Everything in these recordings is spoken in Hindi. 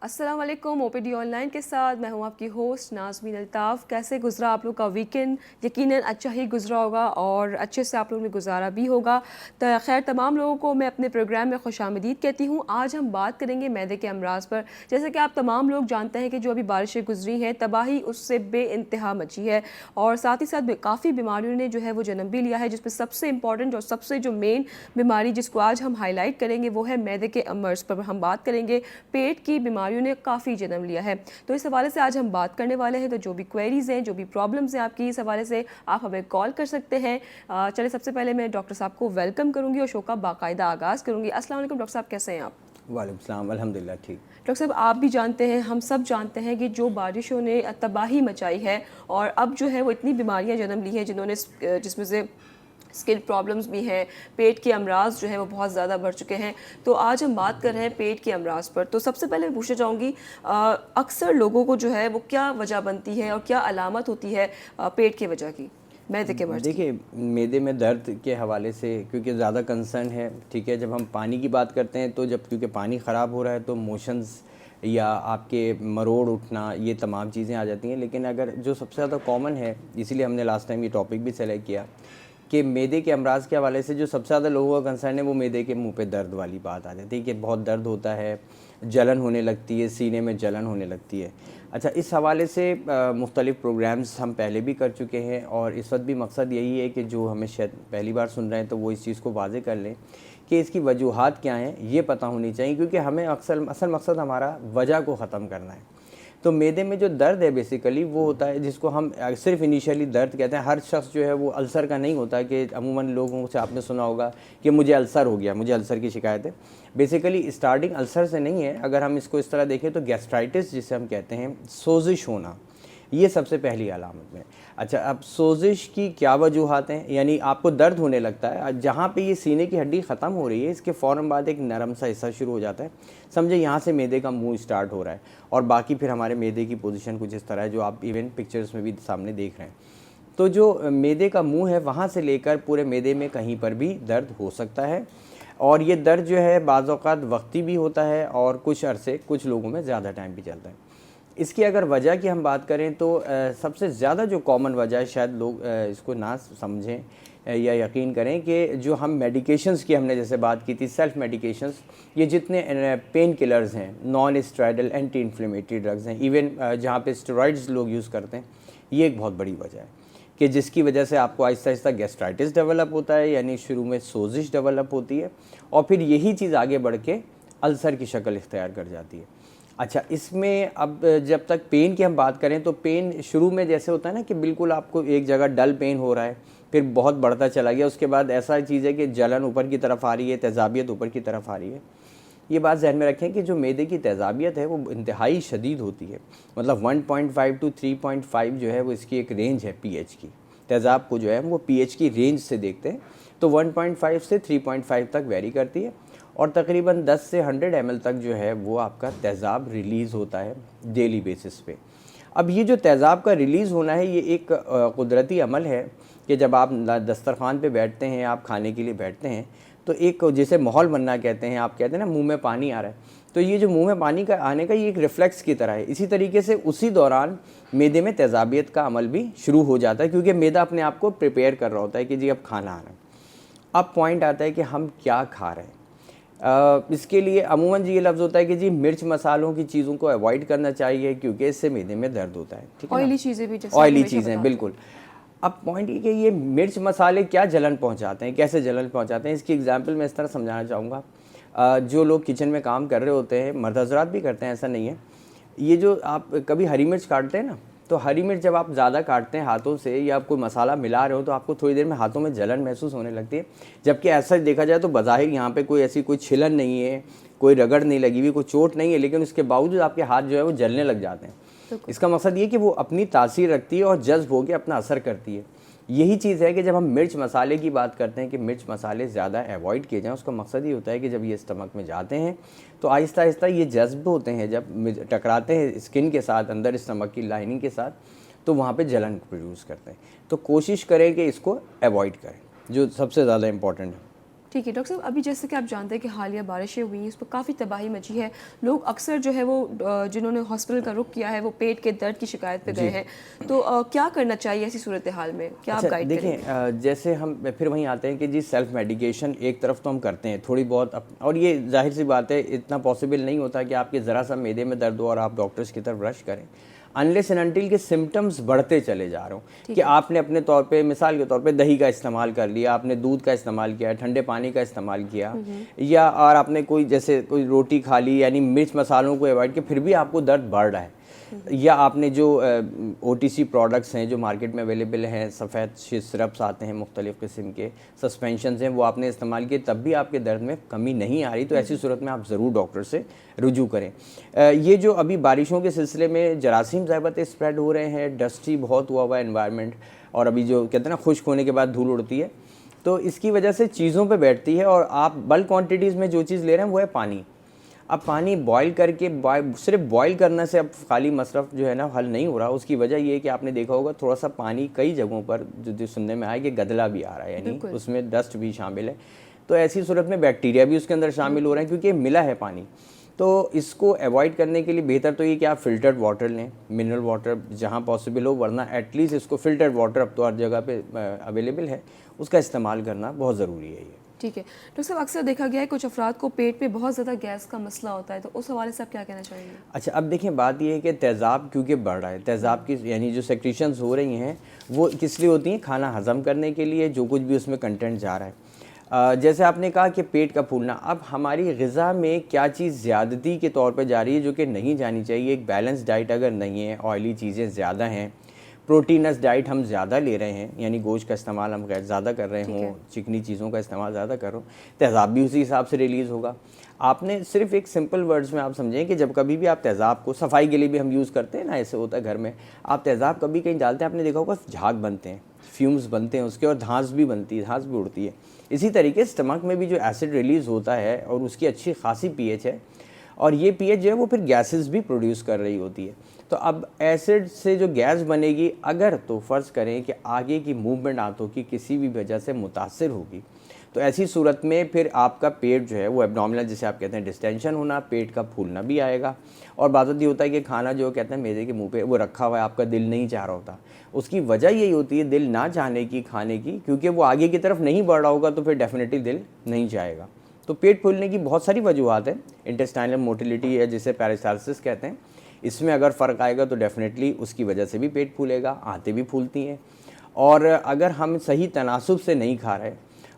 अस्सलाम वालेकुम। ओपीडी ऑनलाइन के साथ मैं हूं आपकी होस्ट नाज़मीन अल्ताफ़। कैसे गुजरा आप लोग का वीकेंड? यकीनन अच्छा ही गुजरा होगा और अच्छे से आप लोगों ने गुजारा भी होगा। तो खैर तमाम लोगों को मैं अपने प्रोग्राम में खुशामदीद कहती हूँ। आज हम बात करेंगे मैदे के अमराज पर। जैसे कि आप तमाम लोग जानते हैं कि जो अभी बारिशें गुजरी हैं, तबाही उससे बेइंतहा मची है और साथ ही साथ काफ़ी बीमारियों ने जो है वो जन्म भी लिया है, जिसमें सबसे इंपॉर्टेंट और सबसे जो मेन बीमारी जिसको आज हम हाईलाइट करेंगे वो है मैदे के अमर्ज पर हम बात करेंगे। पेट की बीमारियों ने काफ़ी जन्म लिया है, तो इस हवाले से आज हम बात करने वाले हैं। तो जो भी क्वेरीज हैं, जो भी प्रॉब्लम्स हैं आपकी, इस हवाले से आप हमें कॉल कर सकते हैं। चलिए सबसे पहले मैं डॉक्टर साहब को वेलकम करूंगी और शो का बाकायदा आगाज़ करूंगी। अस्सलाम वालेकुम डॉक्टर साहब, कैसे हैं आप? वालेकुम सलाम, अल्हम्दुलिल्लाह ठीक। डॉक्टर साहब, आप भी जानते हैं, हम सब जानते हैं कि जो बारिशों ने तबाही मचाई है और अब जो है वो इतनी बीमारियां जन्म ली हैं जिसमें से स्किन प्रॉब्लम्स भी हैं, पेट के अमराज जो है वो बहुत ज़्यादा बढ़ चुके हैं। तो आज हम बात कर रहे हैं पेट के अमराज पर। तो सबसे पहले मैं पूछना चाहूँगी, अक्सर लोगों को जो है वो क्या वजह बनती है और क्या अलामत होती है पेट के वजह की, मैदे के मर्ज की? देखिए, मैदे में दर्द के हवाले से क्योंकि ज़्यादा कंसर्न है, ठीक है। जब हम पानी की बात करते हैं तो जब क्योंकि पानी ख़राब हो रहा है तो मोशंस या आपके मरोड़ उठना, ये तमाम चीज़ें आ जाती हैं। लेकिन अगर जो सबसे ज़्यादा कॉमन है, इसीलिए हमने लास्ट टाइम ये टॉपिक भी सेलेक्ट किया कि मैदे के अमराज के हवाले से जो सबसे ज़्यादा लोगों का कंसर्न है वो मैदे के मुंह पे दर्द वाली बात आ जाती है कि बहुत दर्द होता है, जलन होने लगती है, सीने में जलन होने लगती है। अच्छा, इस हवाले से मुख्तलिफ़ प्रोग्राम्स हम पहले भी कर चुके हैं और इस वक्त भी मकसद यही है कि जो हमें शायद पहली बार सुन रहे हैं तो वो इस चीज़ को वाज़ेह कर लें कि इसकी वजूहात क्या हैं, ये पता होनी चाहिए, क्योंकि हमें असल मकसद हमारा वजह को ख़त्म करना है। तो मैदे में जो दर्द है बेसिकली वो होता है जिसको हम सिर्फ इनिशियली दर्द कहते हैं। हर शख्स जो है वो अल्सर का नहीं होता कि अमूमन लोगों से आपने सुना होगा कि मुझे अल्सर हो गया, मुझे अल्सर की शिकायत है। बेसिकली स्टार्टिंग अल्सर से नहीं है। अगर हम इसको इस तरह देखें तो गैस्ट्राइटिस जिसे हम कहते हैं, सोजिश होना, ये सबसे पहली अलामत है। अच्छा, अब सोजिश की क्या वजूहात हैं? यानी आपको दर्द होने लगता है जहाँ पे ये सीने की हड्डी ख़त्म हो रही है, इसके फ़ौरन बाद एक नरम सा हिस्सा शुरू हो जाता है। समझे यहाँ से मैदे का मुंह स्टार्ट हो रहा है और बाकी फिर हमारे मैदे की पोजीशन कुछ इस तरह है जो आप इवन पिक्चर्स में भी सामने देख रहे हैं। तो जो मैदे का मुंह है वहाँ से लेकर पूरे मैदे में कहीं पर भी दर्द हो सकता है और ये दर्द जो है बाज़ औक़ात वक्ती भी होता है और कुछ अरसे कुछ लोगों में ज़्यादा टाइम भी चलता है। इसकी अगर वजह की हम बात करें तो सबसे ज़्यादा जो कॉमन वजह है, शायद लोग इसको ना समझें या यकीन करें कि जो हम मेडिकेशंस की हमने जैसे बात की थी, सेल्फ़ मेडिकेशंस, ये जितने पेन किलर्स हैं, non steroidal anti inflammatory drugs हैं, इवन जहाँ पे स्टेरॉइड्स लोग यूज़ करते हैं, ये एक बहुत बड़ी वजह है कि जिसकी वजह से आपको आहिस्ता आहिस्ता गैस्ट्राइटिस डेवलप होता है, यानी शुरू में सोजिश डेवलप होती है और फिर यही चीज़ आगे बढ़ के अल्सर की शक्ल इख्तियार कर जाती है। अच्छा, इसमें अब जब तक पेन की हम बात करें तो पेन शुरू में जैसे होता है ना कि बिल्कुल आपको एक जगह डल पेन हो रहा है, फिर बहुत बढ़ता चला गया, उसके बाद ऐसा चीज़ है कि जलन ऊपर की तरफ आ रही है, तेज़ाबियत ऊपर की तरफ आ रही है। ये बात ज़हन में रखें कि जो मैदे की तेज़ाबियत है वो इंतहाई शदीद होती है। मतलब 1.5 टू 3.5 जो है वो इसकी एक रेंज है पीएच की। तेज़ाब को जो है वो पीएच की रेंज से देखते हैं तो 1.5 से 3.5 तक वेरी करती है और तकरीबन 10 से 100 ml तक जो है वो आपका तेज़ाब रिलीज़ होता है डेली बेसिस पे। अब ये जो तेज़ाब का रिलीज़ होना है ये एक कुदरती अमल है कि जब आप दस्तरखान पे बैठते हैं, आप खाने के लिए बैठते हैं तो एक जैसे माहौल बनना कहते हैं, आप कहते हैं ना मुंह में पानी आ रहा है, तो ये जो मुंह में पानी का आने का ये एक रिफ्लेक्स की तरह है। इसी तरीके से उसी दौरान मैदे में तेज़ाबियत का अमल भी शुरू हो जाता है क्योंकि मैदा अपने आप को प्रिपेयर कर रहा होता है कि जी अब खाना आ रहा है। अब पॉइंट आता है कि हम क्या खा रहे हैं। इसके लिए अमूमन जी ये लफ्ज़ होता है कि जी मिर्च मसालों की चीज़ों को अवॉइड करना चाहिए क्योंकि इससे मैदे में दर्द होता है, ठीक है ना। ऑयली चीज़ें भी, जैसे ऑयली चीज़ें, बिल्कुल। अब पॉइंट ये कि ये मिर्च मसाले क्या जलन पहुंचाते हैं, कैसे जलन पहुंचाते हैं, इसकी एग्जांपल मैं इस तरह समझाना चाहूँगा। जो लोग किचन में काम कर रहे होते हैं, मर्द हज़रात भी करते हैं, ऐसा नहीं है। ये जो आप कभी हरी मिर्च काटते हैं ना, तो हरी मिर्च जब आप ज़्यादा काटते हैं हाथों से या आप कोई मसाला मिला रहे हो तो आपको थोड़ी देर में हाथों में जलन महसूस होने लगती है। जबकि ऐसा देखा जाए तो बज़ाहिर यहाँ पे कोई ऐसी कोई छिलन नहीं है, कोई रगड़ नहीं लगी हुई, कोई चोट नहीं है, लेकिन उसके बावजूद आपके हाथ जो है वो जलने लग जाते हैं। इसका मकसद ये कि वो अपनी तासीर रखती है और जज्ब होकर अपना असर करती है। यही चीज़ है कि जब हम मिर्च मसाले की बात करते हैं कि मिर्च मसाले ज़्यादा अवॉइड किए जाएँ, उसका मकसद ये होता है कि जब ये स्टमक में जाते हैं तो आहिस्ता आहिस्ता ये जज्ब होते हैं, जब टकराते हैं स्किन के साथ, अंदर स्टमक की लाइनिंग के साथ, तो वहाँ पे जलन प्रोड्यूस करते हैं। तो कोशिश करें कि इसको अवॉइड करें, जो सबसे ज़्यादा इम्पॉर्टेंट है। ठीक है डॉक्टर साहब, अभी जैसे कि आप जानते हैं कि हालिया बारिशें हुई, उस पर काफ़ी तबाही मची है। लोग अक्सर जो है वो जिन्होंने हॉस्पिटल का रुख किया है वो पेट के दर्द की शिकायत पे गए हैं, तो क्या करना चाहिए ऐसी सूरत हाल में, क्या आप अच्छा गाइड देखिए, करेंगे? जैसे हम फिर वहीं आते हैं कि जी सेल्फ मेडिकेशन एक तरफ तो हम करते हैं थोड़ी बहुत और ये जाहिर सी बात है इतना पॉसिबल नहीं होता कि आपके ज़रा सा मैदे में दर्द हो और आप डॉक्टर्स की तरफ रश करें अनलेस एंड अनटिल के सिम्टम्स बढ़ते चले जा रहे हो कि आपने अपने तौर पे मिसाल के तौर पे दही का इस्तेमाल कर लिया, आपने दूध का इस्तेमाल किया, ठंडे पानी का इस्तेमाल किया, या और आपने कोई जैसे कोई रोटी खा ली, यानी मिर्च मसालों को अवॉइड किया, फिर भी आपको दर्द बढ़ रहा है, या आपने जो OTC प्रोडक्ट्स हैं जो मार्केट में अवेलेबल हैं, सफ़ेद सिरप्स आते हैं मुख्तलिफ़ किस्म के, सस्पेंशंस हैं, वो आपने इस्तेमाल किए तब भी आपके दर्द में कमी नहीं आ रही, तो ऐसी सूरत में आप ज़रूर डॉक्टर से रुजू करें। ये जो अभी बारिशों के सिलसिले में जरासीम ज़्यादा स्प्रेड हो रहे हैं, डस्टी बहुत हुआ है एनवायरनमेंट, और अभी जो कहते हैं ना खुश्क होने के बाद धूल उड़ती है, तो इसकी वजह से चीज़ों पे बैठती है, और आप बल्क क्वांटिटीज़ में जो चीज़ ले रहे हैं वो है पानी। अब पानी बॉईल करके सिर्फ बॉईल करने से अब खाली मसरफ जो है ना हल नहीं हो रहा। उसकी वजह ये है कि आपने देखा होगा थोड़ा सा पानी कई जगहों पर जो सुनने में आया कि गदला भी आ रहा है, यानी उसमें डस्ट भी शामिल है, तो ऐसी सूरत में बैक्टीरिया भी उसके अंदर शामिल हो रहे हैं क्योंकि मिला है पानी। तो इसको अवॉइड करने के लिए बेहतर तो ये कि आप फ़िल्टर्ड वाटर लें, मिनरल वाटर जहाँ पॉसिबल हो, वरना एटलीस्ट इसको फ़िल्टर्ड वाटर अब तो हर जगह पे अवेलेबल है, उसका इस्तेमाल करना बहुत ज़रूरी है। ये ठीक है डॉक्टर साहब, अक्सर देखा गया है कुछ अफराद को पेट में बहुत ज़्यादा गैस का मसला होता है, तो उस हवाले से आप क्या कहना चाहेंगे? अच्छा, अब देखिए बात ये है कि तेज़ाब क्योंकि बढ़ रहा है, तेज़ाब की यानी जो सेक्रेशंस हो रही हैं वो किस लिए होती हैं? खाना हज़म करने के लिए, जो कुछ भी उसमें कंटेंट जा रहा है। जैसे आपने कहा कि पेट का फूलना, अब हमारी ग़िज़ा में क्या चीज़ ज़्यादती के तौर पे जा रही है जो कि नहीं जानी चाहिए। एक बैलेंस डाइट अगर नहीं है, ऑयली चीज़ें ज़्यादा हैं, प्रोटीनस डाइट हम ज़्यादा ले रहे हैं, यानी गोश्त का इस्तेमाल हम ज़्यादा कर रहे हों, चिकनी चीज़ों का इस्तेमाल ज़्यादा कर रहे हो, तेज़ाब भी उसी हिसाब से रिलीज़ होगा। आपने सिर्फ एक सिंपल वर्ड्स में आप समझें कि जब कभी भी आप तेज़ाब को सफाई के लिए भी हम यूज़ करते हैं ना, ऐसे होता है घर में, आप तेज़ाब कभी कहीं डालते हैं, आपने देखा होगा झाग बनते हैं, फ्यूम्स बनते हैं उसके, और धांस भी बनती है, धांस भी उड़ती है। इसी तरीके स्टमक में भी जो एसिड रिलीज़ होता है और उसकी अच्छी खासी pH है, और ये pH जो है वो फिर गैसेस भी प्रोड्यूस कर रही होती है। तो अब एसिड से जो गैस बनेगी, अगर तो फ़र्ज़ करें कि आगे की मूवमेंट आंतों की किसी भी वजह से मुतासर होगी, तो ऐसी सूरत में फिर आपका पेट जो है वो एब्डोमिनल जिसे आप कहते हैं डिस्टेंशन होना, पेट का फूलना भी आएगा। और बात ये होता है कि खाना जो कहते हैं मेदे के मुंह पे वो रखा हुआ है, आपका दिल नहीं चाह रहा होता, उसकी वजह यही होती है दिल ना चाहने की खाने की, क्योंकि वो आगे की तरफ नहीं बढ़ रहा होगा तो फिर डेफिनेटली दिल नहीं चाहेगा। तो पेट फूलने की बहुत सारी वजूहत है, इंटेस्टाइनल मोटिलिटी है जिसे पेरिस्टाल्सिस कहते हैं, इसमें अगर फ़र्क आएगा तो डेफिनेटली उसकी वजह से भी पेट फूलेगा, आंतें भी फूलती हैं। और अगर हम सही तनासुब से नहीं खा रहे,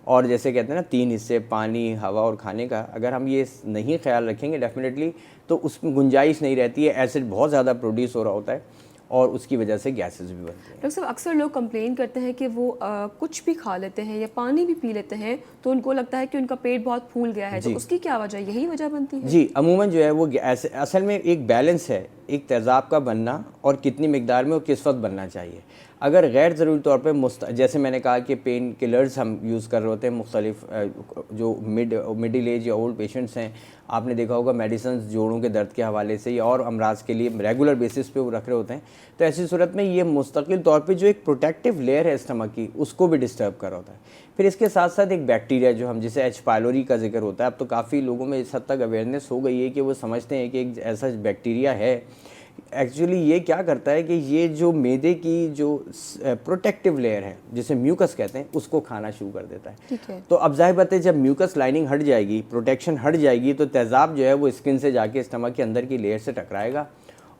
और जैसे कहते हैं ना 3 हिस्से पानी, हवा और खाने का, अगर हम ये नहीं ख्याल रखेंगे डेफिनेटली तो उसमें गुंजाइश नहीं रहती है, एसिड बहुत ज़्यादा प्रोड्यूस हो रहा होता है और उसकी वजह से गैसेस भी बनती हैं। डॉक्टर साहब, अक्सर लोग कंप्लेन करते हैं कि वो कुछ भी खा लेते हैं या पानी भी पी लेते हैं तो उनको लगता है कि उनका पेट बहुत फूल गया है, तो उसकी क्या वजह, यही वजह बनती है? जी, अमूमन जो है वो असल में एक बैलेंस है, एक तेज़ाब का बनना और कितनी मिकदार में और किस वक्त बनना चाहिए। अगर गैर ज़रूरी तौर पे जैसे मैंने कहा कि पेन किलर्स हम यूज़ कर रहे होते हैं, मुख्तलिफ जो मिडिल एज या ओल्ड पेशेंट्स हैं, आपने देखा होगा मेडिसिन जोड़ों के दर्द के हवाले से या और अमराज के लिए रेगुलर बेसिस पे वो रख रहे होते हैं, तो ऐसी सूरत में ये मुस्तकिल तौर पे जो एक प्रोटेक्टिव लेयर है स्टमक की, उसको भी डिस्टर्ब कर रहा होता है। फिर इसके साथ साथ एक बैक्टीरिया जो हम जिसे एच पायलोरी का जिक्र होता है, अब तो काफ़ी लोगों में इस हद तक अवेयरनेस हो गई है कि वो समझते हैं कि एक ऐसा बैक्टीरिया है। एक्चुअली ये क्या करता है कि ये जो मैदे की जो प्रोटेक्टिव लेयर है जिसे म्यूकस कहते हैं, उसको खाना शुरू कर देता है। ठीक है। तो अब जाहिर बात है जब म्यूकस लाइनिंग हट जाएगी, प्रोटेक्शन हट जाएगी, तो तेज़ाब जो है वो स्किन से जाके स्टमक के अंदर की लेयर से टकराएगा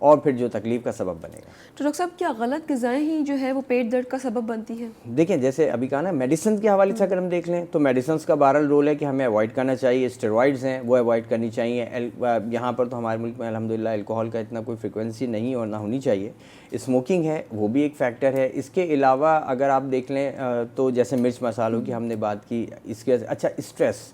और फिर जो तकलीफ का सबब बनेगा। तो डॉक्टर साहब, क्या गलत ग़िज़ाएँ ही जो है वो पेट दर्द का सबब बनती है? देखें, जैसे अभी कहा ना मेडिसिन के हवाले से अगर हम देख लें तो मेडिसिन का बहरहाल रोल है कि हमें अवॉइड करना चाहिए। स्टेरॉइड्स हैं वो अवॉइड करनी चाहिए। यहाँ पर तो हमारे मुल्क में अल्हम्दुलिल्लाह अल्कोहल का इतना कोई फ्रिक्वेंसी नहीं और ना होनी चाहिए। स्मोकिंग है वो भी एक फैक्टर है। इसके अलावा अगर आप देख लें तो जैसे मिर्च मसालों की हमने बात की, इसके अच्छा स्ट्रेस,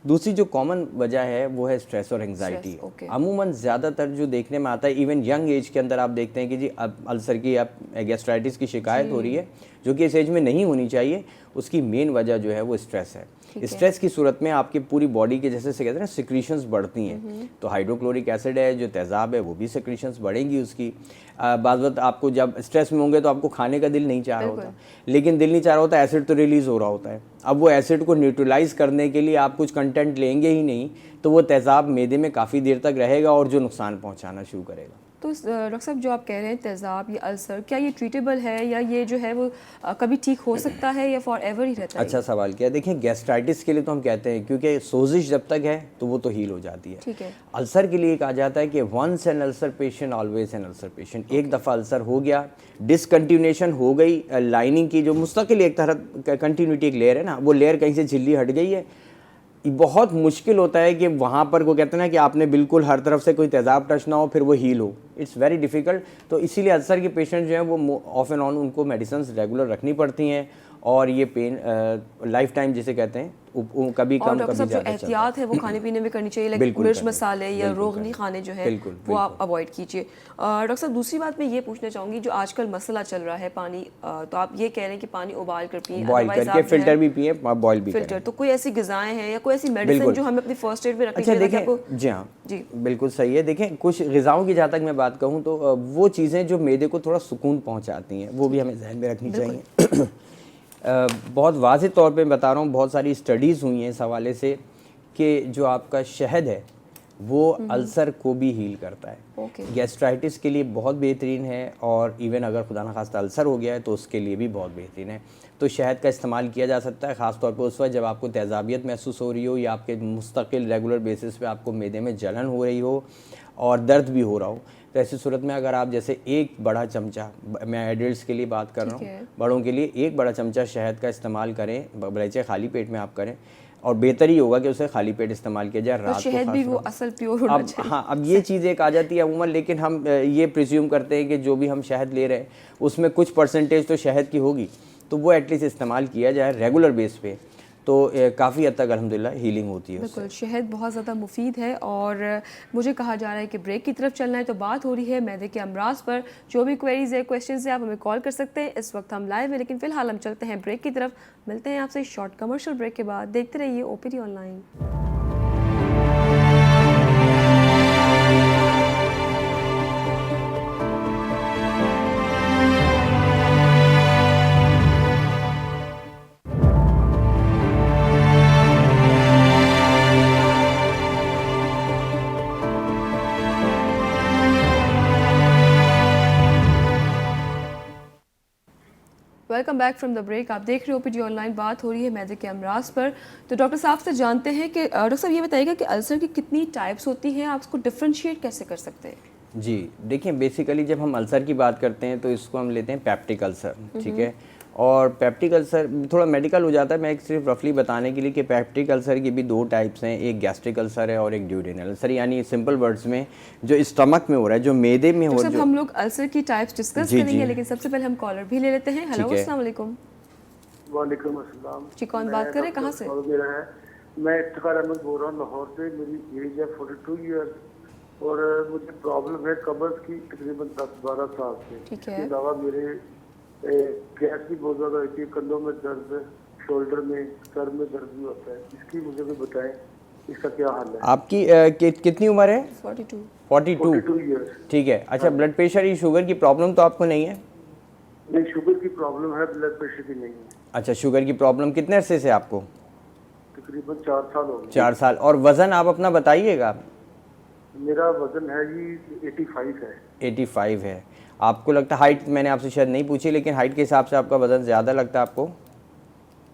दूसरी जो कॉमन वजह है वो है स्ट्रेस और एंग्जाइटी। अमूमन ज़्यादातर जो देखने में आता है, इवन यंग एज के अंदर आप देखते हैं कि जी अब अल्सर की, अब गैस्ट्राइटिस की शिकायत हो रही है, जो कि इस एज में नहीं होनी चाहिए। उसकी मेन वजह जो है वो स्ट्रेस है। स्ट्रेस की सूरत में आपकी पूरी बॉडी के जैसे से कहते हैं ना सिक्रीशंस बढ़ती हैं, तो हाइड्रोक्लोरिक एसिड है जो तेज़ाब है वो भी सिक्रीशंस बढ़ेंगी उसकी। बाद वक्त आपको जब स्ट्रेस में होंगे तो आपको खाने का दिल नहीं चाह रहा होता, लेकिन दिल नहीं चाह रहा होता, एसिड तो रिलीज़ हो रहा होता है। अब वो एसिड को न्यूट्रलाइज करने के लिए आप कुछ कंटेंट लेंगे ही नहीं, तो वो तेज़ाब मैदे में काफ़ी देर तक रहेगा और जो नुकसान पहुँचाना शुरू करेगा। तो डॉक्टर साहब जो आप कह रहे हैं तेज़ाब या अल्सर, क्या ये ट्रीटेबल है या ये जो है वो कभी ठीक हो सकता है या फॉर एवर ही रहता है? अच्छा सवाल किया। देखिए गैस्ट्राइटिस के लिए तो हम कहते हैं क्योंकि सोजिश जब तक है तो वो तो हील हो जाती है। ठीक है। अल्सर के लिए कहा जाता है कि once an ulcer patient always an ulcer patient. एक दफ़ा अल्सर हो गया, डिसकंटिन्यूएशन हो गई, लाइनिंग की जो मुस्तकिल एक तरह कंटिन्यूटी एक लेयर है ना, वो लेयर कहीं से झिल्ली हट गई है, बहुत मुश्किल होता है कि वहाँ पर को कहते हैं ना कि आपने बिल्कुल हर तरफ से कोई तेज़ाब टच ना हो फिर वो हील हो। It's very difficult. तो इसीलिए अल्सर के पेशेंट जो हैं वो ऑफ एंड ऑन उनको मेडिसिन रेगुलर रखनी पड़ती हैं और ये पेन लाइफ टाइम जिसे कहते हैं कभी और कम डॉक्टर कभी साहब जो ज़्यादा एहतियात है वो खाने पीने में करनी चाहिए, लाइक बिल्कुल मिर्च करें, मसाले या बिल्कुल रोगनी करें। खाने जो है बिल्कुल, वो आप अवॉइड कीजिए। डॉक्टर साहब दूसरी बात मैं ये पूछना चाहूँगी, जो आजकल मसला चल रहा है पानी, तो आप ये कह रहे हैं कि पानी उबाल कर पिए, बॉयल करके फिल्टर भी पिए, बॉयल भी फिल्टर। करें। तो कोई ऐसी ग़िज़ाएँ हैं या कोई ऐसी मेडिसिन बिल्कुल। जो हमें अपनी फर्स्ट एड में रखनी अच्छा चाहिए? देखें, जी हाँ जी बिल्कुल सही है। देखें कुछ ग़िज़ाओं की जहाँ तक मैं बात कहूँ तो वो चीज़ें जो मैदे को थोड़ा सुकून पहुँचाती हैं वो भी हमें ध्यान में रखनी चाहिए। बहुत वाज़ेह तौर पे बता रहा हूँ, बहुत सारी स्टडीज़ हुई हैं इस हवाले से कि जो आपका शहद है वो अल्सर को भी हील करता है। ओके। गैस्ट्राइटिस के लिए बहुत बेहतरीन है और इवन अगर खुदा न खास्ता अल्सर हो गया है तो उसके लिए भी बहुत बेहतरीन है। तो शहद का इस्तेमाल किया जा सकता है, ख़ास तौर पर उस वक्त जब आपको तेज़ाबियत महसूस हो रही हो या आपके मुस्तकिल रेगुलर बेसिस पे आपको मैदे में जलन हो रही हो और दर्द भी हो रहा हो। तो ऐसी सूरत में अगर आप जैसे एक बड़ा चमचा, मैं एडल्ट्स के लिए बात कर रहा हूँ, बड़ों के लिए एक बड़ा चमचा शहद का इस्तेमाल करें, बगीचे खाली पेट में आप करें, और बेहतर ही होगा कि उसे खाली पेट इस्तेमाल किया जाए रात को। शहद भी वो असल प्योर होना चाहिए। हाँ, अब ये चीज़ एक आ जाती है अमूमन, लेकिन हम ये प्रिज्यूम करते हैं कि जो भी हम शहद ले रहे हैं उसमें कुछ परसेंटेज तो शहद की होगी, तो वो एटलीस्ट इस्तेमाल किया जाए रेगुलर बेस पे, तो काफ़ी हद तक अल्हम्दुलिल्लाह हीलिंग होती है। बिल्कुल, शहद बहुत ज़्यादा मुफीद है। और मुझे कहा जा रहा है कि ब्रेक की तरफ चलना है, तो बात हो रही है मैदे के अमराज पर। जो भी क्वेरीज है, क्वेश्चंस है, आप हमें कॉल कर सकते हैं। इस वक्त हम लाइव हैं, लेकिन फ़िलहाल हम चलते हैं ब्रेक की तरफ। मिलते हैं आपसे शॉर्ट कमर्शियल ब्रेक के बाद। देखते रहिए OPD online. Welcome back from the break. आप देख रहे हो ओपीडी ऑनलाइन। बात हो रही है मैदे के अमराज पर। तो डॉक्टर साहब से जानते हैं कि डॉक्टर साहब ये बताइएगा कि अल्सर की कितनी टाइप्स होती हैं, आप उसको डिफ्रेंशिएट कैसे कर सकते हैं? जी देखिए, बेसिकली जब हम अल्सर की बात करते हैं तो इसको हम लेते हैं पेप्टिक अल्सर, ठीक है। और पेप्टिक अल्सर थोड़ा मेडिकल हो जाता है, मैं एक सिर्फ रफली बताने के लिए कि पेप्टिक अल्सर की भी दो टाइप्स हैं, एक गैस्ट्रिक अल्सर है और एक ड्यूडेनल अल्सर, यानी सिंपल वर्ड्स में जो स्टमक में हो रहा है, जो मैदे में हो रहा है। हम लोग अल्सर की टाइप्स डिस्कस करेंगे, लेकिन सबसे पहले हम कॉलर भी ले लेते हैं। हेलो, अस्सलाम वालेकुम। वालेकुम अस्सलाम जी, कौन बात कर रहे हैं, कहाँ से? मैं इफ्तिखार अहमद बोल रहा हूँ लाहौर से। मेरी एज है 42 ईयर्स और मुझे प्रॉब्लम है कब्ज़ की तकरीबन 10-12 साल से। ठीक है। इसके अलावा मेरे गैस भी बहुत ज़्यादा होती है, कंधों में दर्द, शोल्डर में, सर में दर्द भी होता है। इसकी मुझे भी बताएं इसका क्या हाल है। आपकी कितनी उम्र है? 42 42 ईयर्स। ठीक है। अच्छा, ब्लड प्रेशर या शुगर की प्रॉब्लम तो आपको नहीं है? नहीं, शुगर की प्रॉब्लम है, ब्लड प्रेशर की नहीं है। अच्छा, शुगर की प्रॉब्लम कितने अरसे से आपको? तकरीबन 4 साल हो गए। 4 साल। और वज़न आप अपना बताइएगा। मेरा वजन है जी 85 है। 85 है। आपको लगता है, हाइट मैंने आपसे शायद नहीं पूछी, लेकिन हाइट के हिसाब से आपका वज़न ज़्यादा लगता है आपको?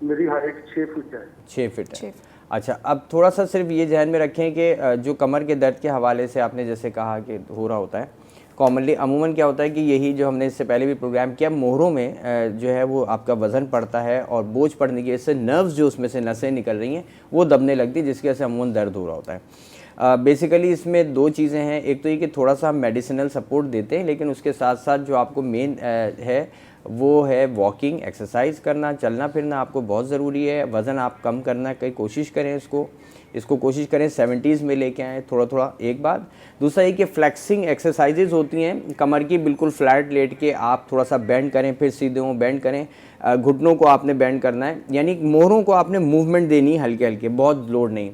मेरी हाइट 6 फीट है। 6 फीट है। अच्छा, अब थोड़ा सा सिर्फ ये ध्यान में रखें कि जो कमर के दर्द के हवाले से आपने जैसे कहा कि हो रहा होता है, कॉमनली अमूमन क्या होता है कि यही जो हमने इससे पहले भी प्रोग्राम किया, मोहरों में जो है वो आपका वज़न पड़ता है और बोझ पड़ने की वजह से नर्व्स जो उसमें से नसें निकल रही हैं वो दबने लगती है, जिसकी वजह से अमूमन दर्द हो रहा होता है। बेसिकली इसमें दो चीज़ें हैं। एक तो ये कि थोड़ा सा हम मेडिसिनल सपोर्ट देते हैं, लेकिन उसके साथ साथ जो आपको मेन है वो है वॉकिंग, एक्सरसाइज करना, चलना फिरना आपको बहुत ज़रूरी है। वज़न आप कम करना की कोशिश करें इसको। इसको कोशिश करें 70s में लेके आएँ थोड़ा थोड़ा। एक बात, दूसरा ये कि फ्लेक्सिंग एक्सरसाइजेज होती हैं, कमर की बिल्कुल फ्लैट लेट के आप थोड़ा सा बेंड करें, फिर सीधे हों, बेंड करें, घुटनों को आपने बेंड करना है, यानी मोहरों को आपने मूवमेंट देनी है हल्के हल्के, बहुत लोड नहीं।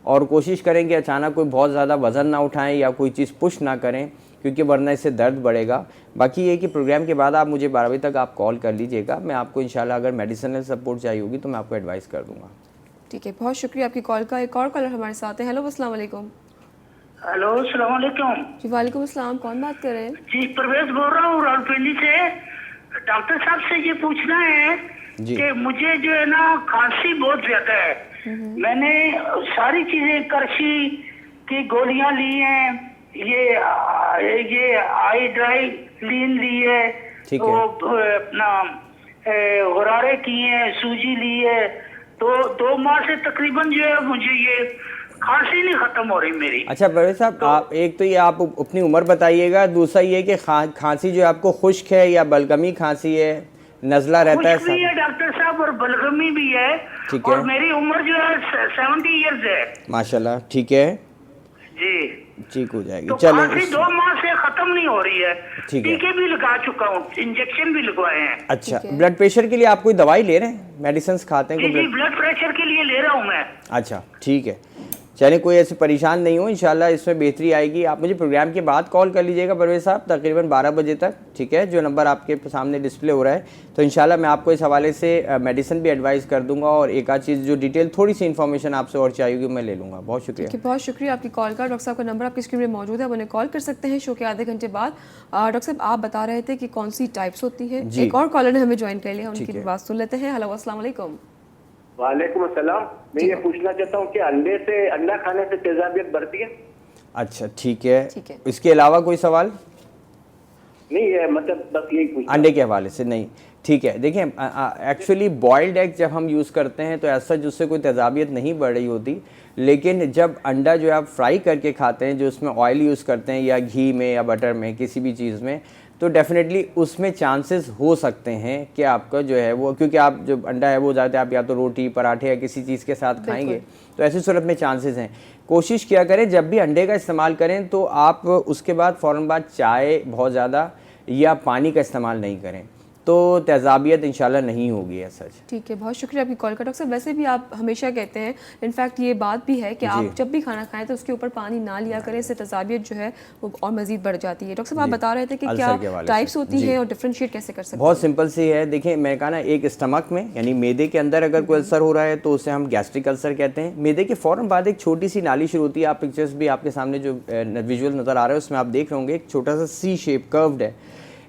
और कोशिश करें कि अचानक कोई बहुत ज़्यादा वज़न ना उठाएं या कोई चीज़ पुश ना करें, क्योंकि वरना इससे दर्द बढ़ेगा। बाकी ये कि प्रोग्राम के बाद आप मुझे 12 बजे तक आप कॉल कर लीजिएगा, मैं आपको इंशाल्लाह अगर मेडिसिनल सपोर्ट चाहिए होगी तो मैं आपको एडवाइस कर दूँगा। ठीक है, बहुत शुक्रिया आपकी कॉल का। एक और कॉलर हमारे साथ है। हेलो, अस्सलाम वालेकुम। हेलो, अस्सलाम वालेकुम। जी वालेकुम अस्सलाम, कौन बात कर रहे हैं? जी, परवेज बोल रहा हूँ रावलपिंडी से। डॉक्टर साहब से ये पूछना है कि मुझे जो है ना खांसी बहुत ज्यादा है। मैंने सारी चीजें करशी की गोलियां ली हैं, ये आइड्राइलिन ली है, ठीक है, अपना गरारे किए हैं, सूजी ली है। तो 2 माह से तकरीबन जो है मुझे ये खांसी नहीं खत्म हो रही मेरी। अच्छा परवेज साहब, आप एक तो ये आप अपनी उम्र बताइएगा, दूसरा ये कि खांसी जो आपको खुश्क है या बलगमी खांसी है, नज़ला रहता है? खुश्क भी है डॉक्टर साहब और बलगमी भी है। ठीक है, और मेरी उम्र जो है 70 इयर्स है। माशाल्लाह, ठीक है जी, ठीक हो जाएगी। तो चलें, खांसी 2 माह से खत्म नहीं हो रही है। ठीक है, टीके भी लगा चुका हूँ, इंजेक्शन भी लगवाए हैं। अच्छा, ब्लड प्रेशर के लिए आप कोई दवाई ले रहे हैं, मेडिसिन खाते हैं? जी, ब्लड प्रेशर के लिए ले रहा हूँ मैं। अच्छा, ठीक है, चलिए, कोई ऐसे परेशान नहीं हो, इंशाल्लाह इसमें बेहतरी आएगी। आप मुझे प्रोग्राम के बाद कॉल कर लीजिएगा परवेज साहब, तकरीबन 12 बजे तक, ठीक है, जो नंबर आपके सामने डिस्प्ले हो रहा है। तो इंशाल्लाह मैं आपको इस हवाले से मेडिसिन भी एडवाइस कर दूंगा, और एक आध चीज़ जो डिटेल थोड़ी सी इन्फॉर्मेशन आपसे और चाहिए होगी मैं ले लूँगा। बहुत शुक्रिया। ठीक है, बहुत शुक्रिया आपकी कॉल का। डॉक्टर साहब का नंबर आपकी स्क्रीन में मौजूद है, आप उन्हें कॉल कर सकते हैं शो के आधे घंटे बाद। डॉक्टर साहब, आप बता रहे थे कि कौन सी टाइप्स होती है। एक और कॉलर ने हमें ज्वाइन कर लिया, उनकी बात सुन लेते हैं। हेलो, अस्सलाम वालेकुम। वालेकुम अस्सलाम। मैं ये पूछना चाहता हूँ कि अंडा खाने से तेजाबियत बढ़ती है? अच्छा, ठीक है, इसके अलावा कोई सवाल नहीं है, मतलब बस यही पूछना। अंडे के हवाले से नहीं, ठीक है। देखिए, एक्चुअली बॉइल्ड एग जब हम यूज़ करते हैं तो ऐसा उससे कोई तेजाबियत नहीं बढ़ रही होती, लेकिन जब अंडा जो है आप फ्राई करके खाते हैं, जो उसमें ऑयल यूज़ करते हैं या घी में या बटर में, किसी भी चीज़ में, तो डेफिनेटली उसमें चांसेस हो सकते हैं कि आपका जो है वो, क्योंकि आप जो अंडा है वो ज़्यादा आप या तो रोटी, पराठे या किसी चीज़ के साथ खाएंगे, तो ऐसी सूरत में चांसेस हैं। कोशिश किया करें जब भी अंडे का इस्तेमाल करें तो आप उसके बाद फ़ौरन बाद चाय बहुत ज़्यादा या पानी का इस्तेमाल नहीं करें, तो तेजाबियत इंशाल्लाह नहीं होगी ऐसा। ठीक है, बहुत शुक्रिया आपकी कॉल का। डॉक्टर साहब, वैसे भी आप हमेशा कहते हैं, इनफैक्ट ये बात भी है कि आप जब भी खाना खाएं तो उसके ऊपर पानी ना लिया करें, इससे तेजाबियत जो है वो और मजीद बढ़ जाती है। डॉक्टर साहब, आप बता रहे थे कि क्या टाइप्स होती हैं और डिफरेंशिएट कैसे कर सकते हैं? बहुत सिंपल सी है। देखिए, मैं कहा ना, एक स्टमक में यानी मैदे के अंदर अगर कोई अल्सर हो रहा है तो उसे हम गैस्ट्रिक अल्सर कहते हैं। मैदे के फ़ौरन बाद एक छोटी सी नाली शुरू होती है, आप पिक्चर्स भी आपके सामने जो विजुअल नज़र आ रहा है उसमें आप देख रहे होंगे, एक छोटा सा सी शेप कर्व्ड है,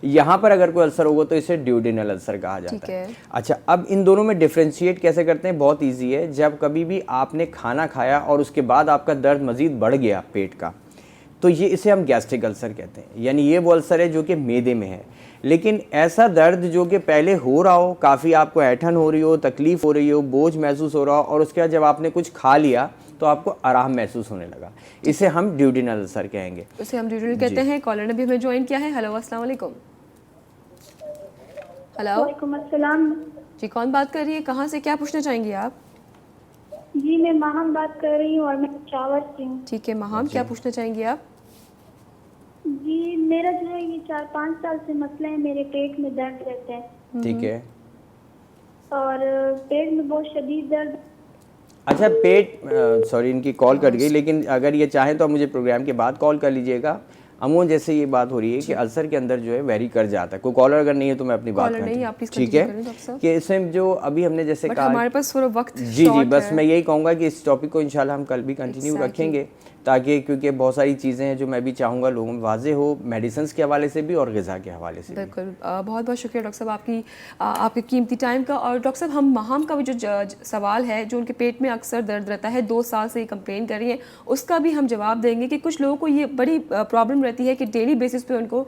यहाँ पर अगर कोई अल्सर होगा तो इसे ड्यूडेनल अल्सर कहा जाता है। अच्छा, अब इन दोनों में डिफ्रेंशिएट कैसे करते हैं? बहुत इजी है। जब कभी भी आपने खाना खाया और उसके बाद आपका दर्द मज़ीद बढ़ गया पेट का, तो ये इसे हम गैस्ट्रिक अल्सर कहते हैं, यानी ये वो अल्सर है जो कि मैदे में है। लेकिन ऐसा दर्द जो कि पहले हो रहा हो, काफ़ी आपको ऐठन हो रही हो, तकलीफ़ हो रही हो, बोझ महसूस हो रहा हो, और उसके बाद जब आपने कुछ खा लिया तो आपको आराम महसूस होने लगा, इसे हम ड्यूडेनल अल्सर कहेंगे। इसे हम ड्यूडेनल कहते हैं। कॉलर ने भी हमें ज्वाइन किया है। हेलो, अस्सलाम वालेकुम। हेलो, वालेकुम अस्सलाम। जी, कौन बात कर रही है, कहाँ से, क्या पूछना चाहेंगी आप? जी, मैं माहम बात कर रही हूँ और मैं चावर से हूँ। ठीक है माहम, क्या पूछना चाहेंगी आप? जी, मेरा जो है ये 4-5 साल से मसला है, मेरे पेट में दर्द रहता है। ठीक है, और पेट में बहुत शदीद दर्द। अच्छा, पेट सॉरी इनकी कॉल कट गई, लेकिन अगर ये चाहें तो आप मुझे प्रोग्राम के बाद कॉल कर लीजिएगा। अमूमन जैसे ये बात हो रही है कि अल्सर के अंदर जो है वेरी कर जाता है। कोई कॉलर अगर नहीं है तो मैं अपनी बात करती, ठीक है, कि इसमें जो अभी हमने जैसे कहा हमारे पास थोड़ा वक्त जी, बस मैं यही कहूँगा कि इस टॉपिक को इंशाल्लाह हम कल भी कंटिन्यू रखेंगे, ताकि क्योंकि बहुत सारी चीज़ें हैं जो मैं भी चाहूँगा लोगों में वाज़ेह हो, मेडिसिन के हवाले से भी और ग़िज़ा के हवाले से। बिल्कुल, बहुत बहुत शुक्रिया डॉक्टर साहब आपके कीमती टाइम का। और डॉक्टर साहब, हम माहम का भी जो सवाल है, जो उनके पेट में अक्सर दर्द रहता है, 2 साल से कंप्लेन कर रही है, उसका भी हम जवाब देंगे कि कुछ लोगों को ये बड़ी प्रॉब्लम रहती है कि डेली बेसिस पे उनको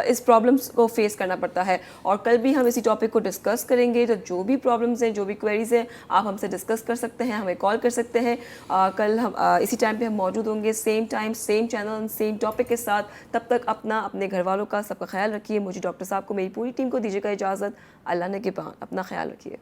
इस प्रॉब्लम्स को फेस करना पड़ता है। और कल भी हम इसी टॉपिक को डिस्कस करेंगे, तो जो भी प्रॉब्लम्स हैं, जो भी क्वेरीज हैं, आप हमसे डिस्कस कर सकते हैं, हमें कॉल कर सकते हैं। कल हम इसी टाइम पे हम मौजूद होंगे, same time, same channel, same topic के साथ। तब तक अपने घर वालों का सबका ख्याल रखिए। मुझे, डॉक्टर साहब को, मेरी पूरी टीम को दीजिएगा इजाज़त। अल्लाह ने के पास अपना ख्याल रखिए।